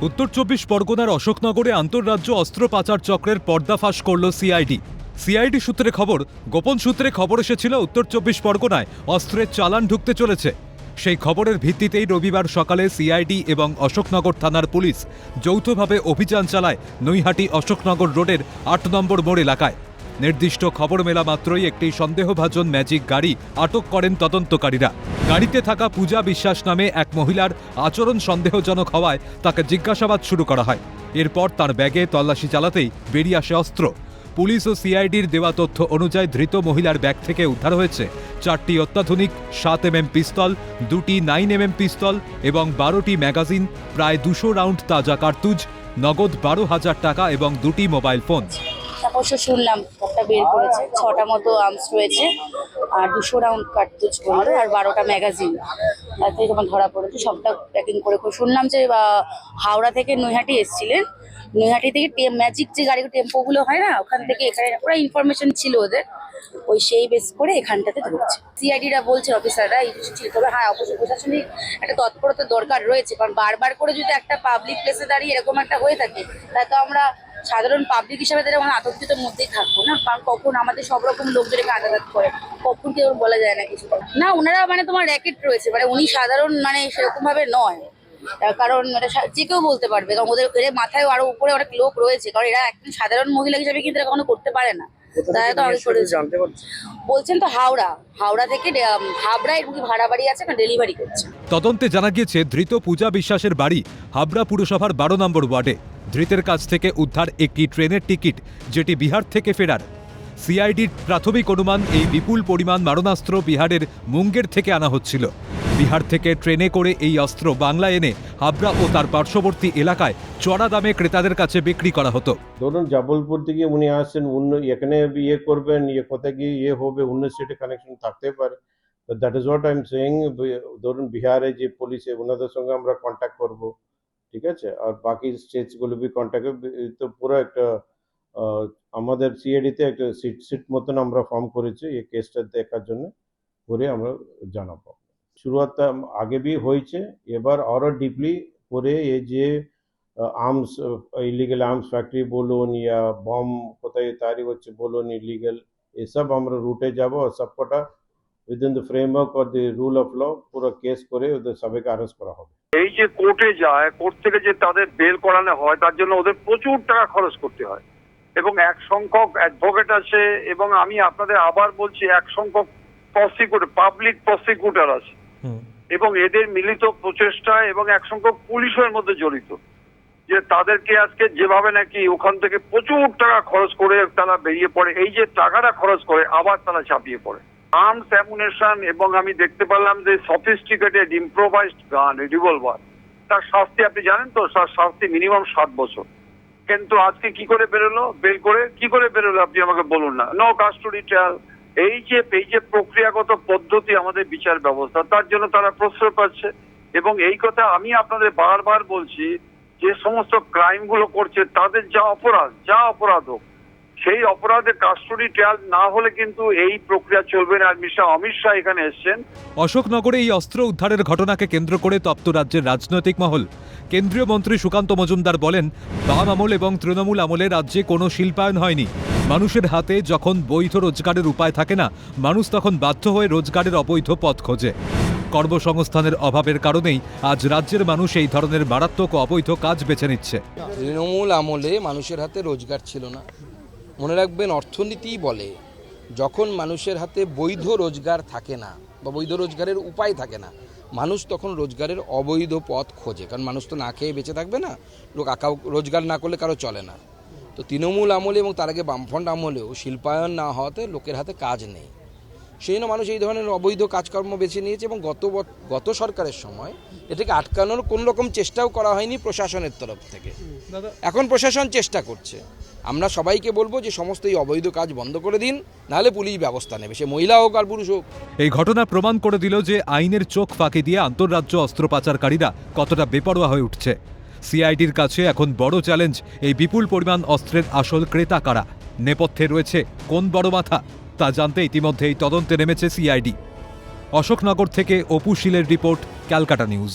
উত্তর ২৪ পরগনার অশোকনগরে আন্তঃরাজ্য অস্ত্র পাচার চক্রের পর্দাফাশ করল সিআইডি। সিআইডি সূত্রে খবর, গোপন সূত্রে খবর এসেছিল উত্তর ২৪ পরগনায় অস্ত্রের চালান ঢুকতে চলেছে। সেই খবরের ভিত্তিতেই রবিবার সকালে সিআইডি এবং অশোকনগর থানার পুলিশ যৌথভাবে অভিযান চালায় নৈহাটি অশোকনগর রোডের ৮ নম্বর মোড় এলাকায়। নির্দিষ্ট খবর মেলা মাত্রই একটি সন্দেহভাজন ম্যাজিক গাড়ি আটক করেন তদন্তকারীরা। গাড়িতে থাকা পূজা বিশ্বাস নামে এক মহিলার আচরণ সন্দেহজনক হওয়ায় তাকে জিজ্ঞাসাবাদ শুরু করা হয়। এরপর তার ব্যাগে তল্লাশি চালাতেই বেরিয়ে আসে অস্ত্র। পুলিশ ও সিআইডির দেওয়া তথ্য অনুযায়ী ধৃত মহিলার ব্যাগ থেকে উদ্ধার হয়েছে 4টি অত্যাধুনিক 7mm পিস্তল, 2টি 9mm পিস্তল এবং 12টি ম্যাগাজিন, প্রায় 200 রাউন্ড তাজা কার্তুজ, নগদ 12,000 টাকা এবং 2টি মোবাইল ফোন। অবশ্য শুনলাম একটা বের করেছে, 6টা মতো আর্মস রয়েছে আর 200 রাউন্ড কার্তুজ বললো আর 12টা ম্যাগাজিন। তাতে যখন ধরা পড়েছে সবটা প্যাকিং করে শুনলাম যে হাওড়া থেকে নৈহাটি এসেছিলেন। নৈহাটি থেকে ম্যাজিক যে গাড়ি টেম্পোগুলো হয় না, ওখান থেকে এখানে ওরা ইনফরমেশন ছিল ওদের, ওই সেই বেস করে এখানটাতে ঢুকছে। সিআইডিরা বলছে অফিসাররা এই ছিল, তবে হ্যাঁ অবশ্যই প্রশাসনিক একটা তৎপরতার দরকার রয়েছে, কারণ বারবার করে যদি একটা পাবলিক প্লেসে দাঁড়িয়ে এরকম একটা হয়ে থাকে তাহলে তো আমরা সাধারণ পাবলিক হিসাবে তাদের আমরা আতঙ্কিতের মধ্যেই থাকবো না, কারণ কখন আমাদের সব রকম লোকজন এখানে আঘাত করে, কখন কেউ বলা যায় না কিছু না। ওনারা তোমার র্যাকেট রয়েছে, উনি সাধারণ সেরকম ভাবে নয়, কারণ এটা যে কেউ বলতে পারবে, কারণ ওদের মাথায় আরো উপরে অনেক লোক রয়েছে, কারণ এরা একজন সাধারণ মহিলা হিসাবে কিন্তু এরা কখনো করতে পারে না। বলছেন তো হাওড়া থেকে হাবড়ায় ভাড়া বাড়ি আছে, ডেলিভারি করছে। তদন্তে জানা গিয়েছে ধৃত পূজা বিশ্বাসের বাড়ি হাবড়া পুরসভার 12 নম্বর ওয়ার্ডে। ধৃতের কাছ থেকে উদ্ধার একটি ট্রেনের টিকিট, যেটি বিহার থেকে ফেরার। সিআইডির প্রাথমিক অনুমান এই বিপুল পরিমাণ মারণাস্ত্র বিহারের মুঙ্গের থেকে আনা হচ্ছিল। বিহার থেকে ট্রেনে করে এই অস্ত্র বাংলায় এনে হাবড়া ও তার পার্শ্ববর্তী এলাকায় চড়া দামে ক্রেতাদের কাছে বিক্রি করা হতো। ধরুন জবলপুর থেকে উনি আসছেন, এখানে করবেন, কোথায় গিয়ে হবে, অন্য স্টেটে কানেকশন থাকতে পারে। That is what I am saying. ধরুন বিহারে যে পুলিশ ওনাদের সঙ্গে আমরা কন্ট্যাক্ট করব, ঠিক আছে, আর বাকি স্টেটসগুলো বি কন্ট্যাক্ট। তো পুরো একটা আমাদের সিআইডিতে একটা সিট মতন আমরা ফর্ম করেছি এই কেসটা দেখার জন্য, করে আমরা জানাবো। শুরুয়াত আগে বি হয়েছে, এবার আরও ডিপলি করে এই যে আর্মস, ইলিগাল আর্মস ফ্যাক্টরি বলুন, ইয়া বম কোথায় তৈরি হচ্ছে বলুন, ইলিগাল, এসব আমরা রুটে যাব আর সবকটা within the framework or the rule of law পুরো কেস করে ওদের সবাইকে অ্যারেস্ট করা হবে। এই যে কোর্টে যায়, কোর্ট থেকে যে তাদের বেল করানো হয়, তার জন্য ওদের প্রচুর টাকা খরচ করতে হয় এবং এক সংখ্যক অ্যাডভোকেট আছে, এবং আমি আপনাদের আবার বলছি এক সংখ্যক প্রসিকিউটর, পাবলিক প্রসিকিউটর আছে, এবং এদের মিলিত প্রচেষ্টা এবং এক সংখ্যক পুলিশের মধ্যে জড়িত, যে তাদেরকে আজকে যেভাবে নাকি ওখান থেকে প্রচুর টাকা খরচ করে তারা বেরিয়ে পড়ে, এই যে টাকাটা খরচ করে আবার তারা চাপিয়ে পড়ে আর্মস অ্যামুনেশন। এবং আমি দেখতে পারলাম যে সফিস্টিকেটেড ইম্প্রোভাইজড গান, রিভলভার, তার শাস্তি আপনি জানেন তো, তার শাস্তি মিনিমাম 7 বছর। কিন্তু আজকে কি করে বেরোলো, বেল করে কি করে বেরোলো আপনি আমাকে বলুন না। নো কাস্টোডি ট্রায়াল, এই যে প্রক্রিয়াগত পদ্ধতি আমাদের বিচার ব্যবস্থা, তার জন্য তারা প্রশ্রয় পাচ্ছে। এবং এই কথা আমি আপনাদের বারবার বলছি, যে সমস্ত ক্রাইমগুলো করছে তাদের যা অপরাধ হোক, সেই অপরাধে কাস্টোডি ট্রায়াল না হলে কিন্তু এই প্রক্রিয়া চলবে না। আর অমিত শাহ এখানে এসছেন। অশোকনগরে এই অস্ত্র উদ্ধারের ঘটনাকে কেন্দ্র করে তপ্ত রাজ্যের রাজনৈতিক মহল। কেন্দ্রীয় মন্ত্রী সুকান্ত মজুমদার বলেন, বাম আমল এবং তৃণমূল আমলে রাজ্যে কোনো শিল্পায়ন হয়নি। মানুষের হাতে যখন বৈধ রোজগারের উপায় থাকে না, মানুষ তখন বাধ্য হয়ে রোজগারের অবৈধ পথ খোঁজে। কর্মসংস্থানের অভাবের কারণেই আজ রাজ্যের মানুষ এই ধরনের মারাত্মক অবৈধ কাজ বেছে নিচ্ছে। তৃণমূল আমলে মানুষের হাতে রোজগার ছিল না। মনে রাখবেন, অর্থনীতি বলে যখন মানুষের হাতে বৈধ রোজগার থাকে না বা বৈধ রোজগারের উপায় থাকে না, মানুষ তখন রোজগারের অবৈধ পথ খোঁজে, কারণ মানুষ তো না খেয়ে বেঁচে থাকবে না, লোক রোজগার না করলে কারো চলে না। তো তৃণমূল আমলে এবং তার আগে বামফ্রন্ট আমলেও শিল্পায়ন না হওয়াতে লোকের হাতে কাজ নেই, সেই জন্য মানুষ এই ধরনের অবৈধ কাজকর্ম বেছে নিয়েছে। এবং গত সরকারের সময় এটাকে আটকানোর কোন রকম চেষ্টাও করা হয়নি প্রশাসনের তরফ থেকে। এখন প্রশাসন চেষ্টা করছে। আমরা সবাইকে বলবো যে সমস্ত এই অবৈধ কাজ বন্ধ করে দিন, নাহলে পুলিশ ব্যবস্থা নেবে, সে মহিলা হোক আর পুরুষ হোক। এই ঘটনা প্রমাণ করে দিল যে আইনের চোখ ফাঁকি দিয়ে আন্তঃরাজ্য অস্ত্র পাচারকারীরা কতটা বেপরোয়া হয়ে উঠছে। সিআইডির কাছে এখন বড় চ্যালেঞ্জ, এই বিপুল পরিমাণ অস্ত্রের আসল ক্রেতা কারা, নেপথ্যে রয়েছে কোন বড় মাথা, তা জানতে ইতিমধ্যেই তদন্তে নেমেছে সিআইডি। অশোকনগর থেকে অপু শীলের রিপোর্ট, ক্যালকাটা নিউজ।